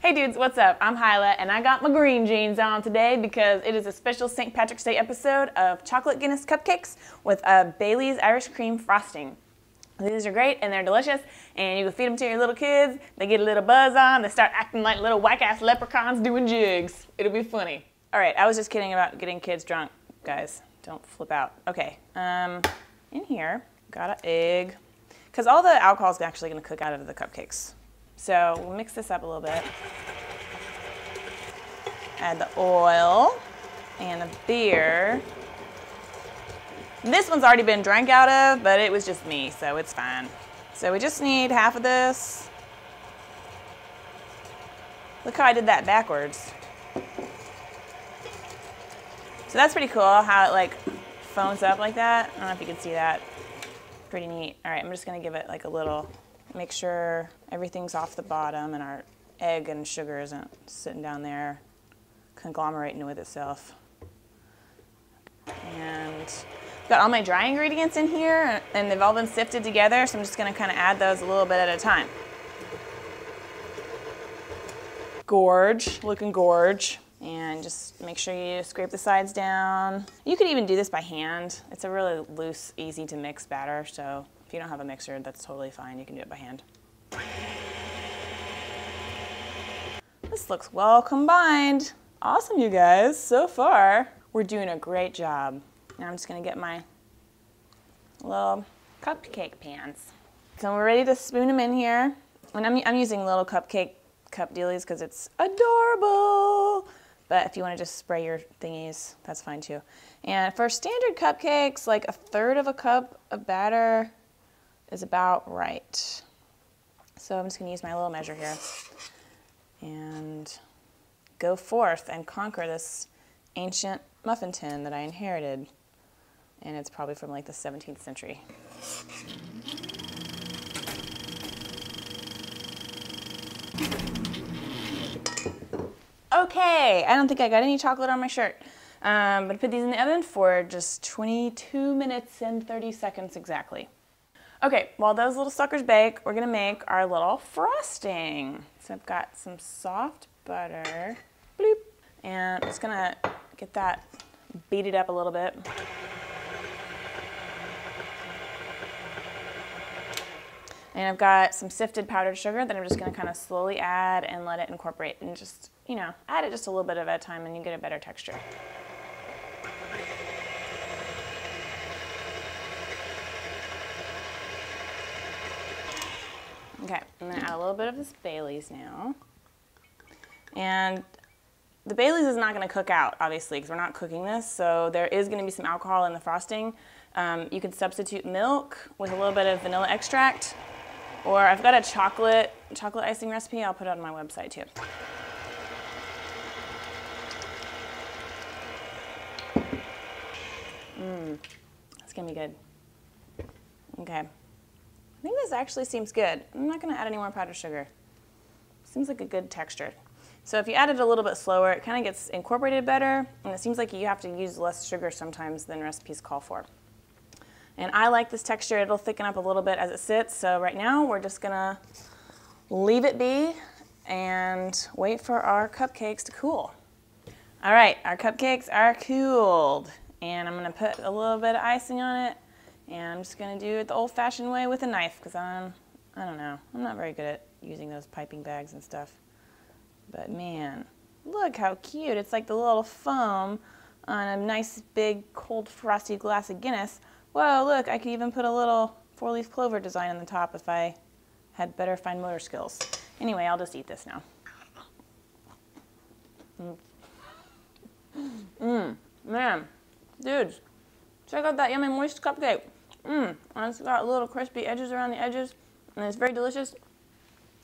Hey dudes, what's up? I'm Hilah, and I got my green jeans on today because it is a special St. Patrick's Day episode of chocolate Guinness cupcakes with a Bailey's Irish cream frosting. These are great and they're delicious, and you can feed them to your little kids. They get a little buzz on, they start acting like little whack-ass leprechauns doing jigs. It'll be funny. All right, I was just kidding about getting kids drunk, guys. Don't flip out. Okay, in here, got an egg, because all the alcohol is actually going to cook out of the cupcakes. So we'll mix this up a little bit. Add the oil and the beer. This one's already been drank out of, but it was just me, so it's fine. So we just need half of this. Look how I did that backwards. So that's pretty cool how it like foams up like that. I don't know if you can see that. Pretty neat. All right, I'm just gonna give it like a little, make sure everything's off the bottom and our egg and sugar isn't sitting down there conglomerating with itself. And I've got all my dry ingredients in here and they've all been sifted together, so I'm just gonna kind of add those a little bit at a time. Gorge, looking gorge. And just make sure you scrape the sides down. You could even do this by hand. It's a really loose, easy to mix batter, so if you don't have a mixer, that's totally fine. You can do it by hand. This looks well combined. Awesome, you guys. So far, we're doing a great job. Now I'm just gonna get my little cupcake pans. So we're ready to spoon them in here. And I'm using little cupcake cup dealies because it's adorable. But if you want to just spray your thingies, that's fine too. And for standard cupcakes, like 1/3 of a cup of batter is about right. So I'm just going to use my little measure here and go forth and conquer this ancient muffin tin that I inherited. And it's probably from like the 17th century. Okay, I don't think I got any chocolate on my shirt, but I put these in the oven for just 22 minutes and 30 seconds exactly. Okay, while those little suckers bake, we're gonna make our little frosting. So I've got some soft butter, bloop, and I'm just gonna get that, beat it up a little bit. And I've got some sifted powdered sugar that I'm just gonna kind of slowly add and let it incorporate and just, you know, add it just a little bit at a time and you get a better texture. Okay, I'm gonna add a little bit of this Bailey's now. And the Bailey's is not gonna cook out, obviously, because we're not cooking this, so there is gonna be some alcohol in the frosting. You can substitute milk with a little bit of vanilla extract. Or I've got a chocolate icing recipe. I'll put it on my website too. That's gonna be good. Okay. I think this actually seems good. I'm not gonna add any more powdered sugar. Seems like a good texture. So if you add it a little bit slower, it kind of gets incorporated better, and it seems like you have to use less sugar sometimes than recipes call for. And I like this texture. It'll thicken up a little bit as it sits. So right now we're just gonna leave it be and wait for our cupcakes to cool. All right, our cupcakes are cooled. And I'm gonna put a little bit of icing on it. And I'm just gonna do it the old-fashioned way with a knife because I don't know, I'm not very good at using those piping bags and stuff. But man, look how cute. It's like the little foam on a nice big cold frosty glass of Guinness. Whoa, look, I could even put a little 4-leaf clover design on the top if I had better fine motor skills. Anyway, I'll just eat this now. Man, dudes, check out that yummy moist cupcake. And it's got little crispy edges around the edges, and it's very delicious.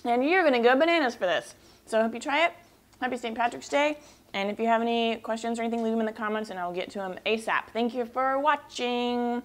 And you're gonna go bananas for this. So I hope you try it. Happy St. Patrick's Day. And if you have any questions or anything, leave them in the comments and I'll get to them ASAP. Thank you for watching.